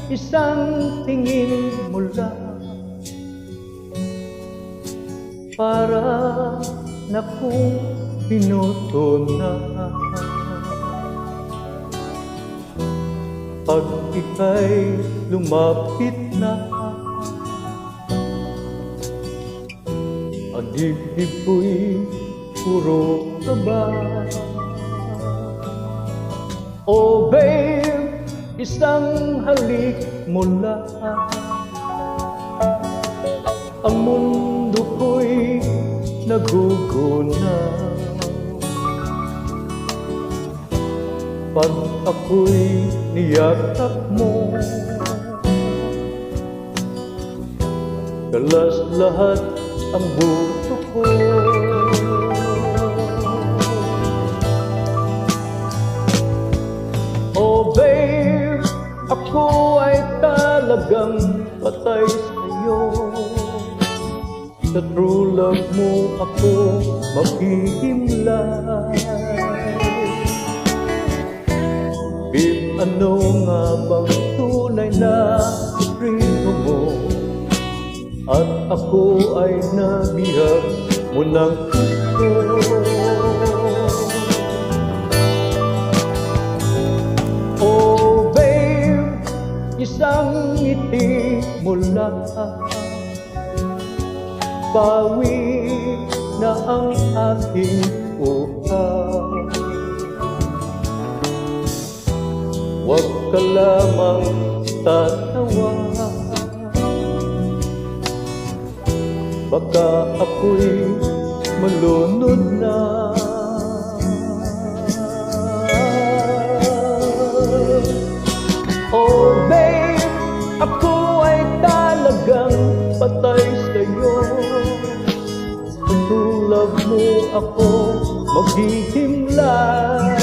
isang tingin mo lang para na kung binoto na. Pag ika'y lumapit na, ang dibdib ko'y puro kaba. Oh babe, isang halik mo lang, ang mundo ko'y nagugunaw. Pag ako'y niyakap mo, kalas lahat ang buto ko. Oh babe, ako ay talagang patay sa'yo. Sa true love mo ako maghihimlay. Babe, ano nga bang tunay na sekreto mo? At ako ay nabihag mo ng gusto. Oh babe, isang ngiti mo lang, bawi na ang aking utang. Huwag ka lamang tatawa, baka ako'y malunod na. Oh babe, ako ay talagang patay sa'yo. Sa true love mo ako maghihimlay.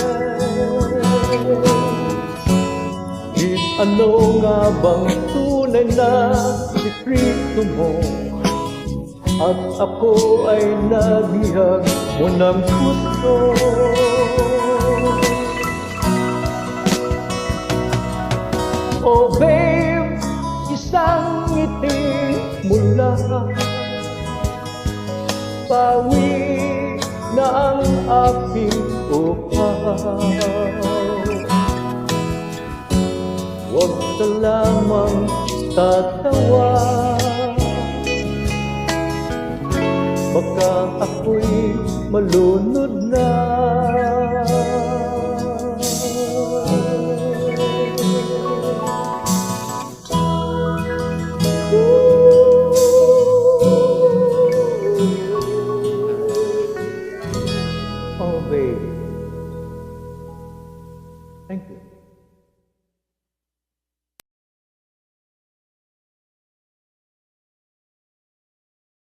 Ano nga bang tunay na sekreto mo? At ako ay nabihag mo ng gusto. Oh babe, isang ngiti mo lang, bawi na ang aking upaw. Huwag ka lamang tatawa, baka ako'y malunod na. Oh babe, thank you.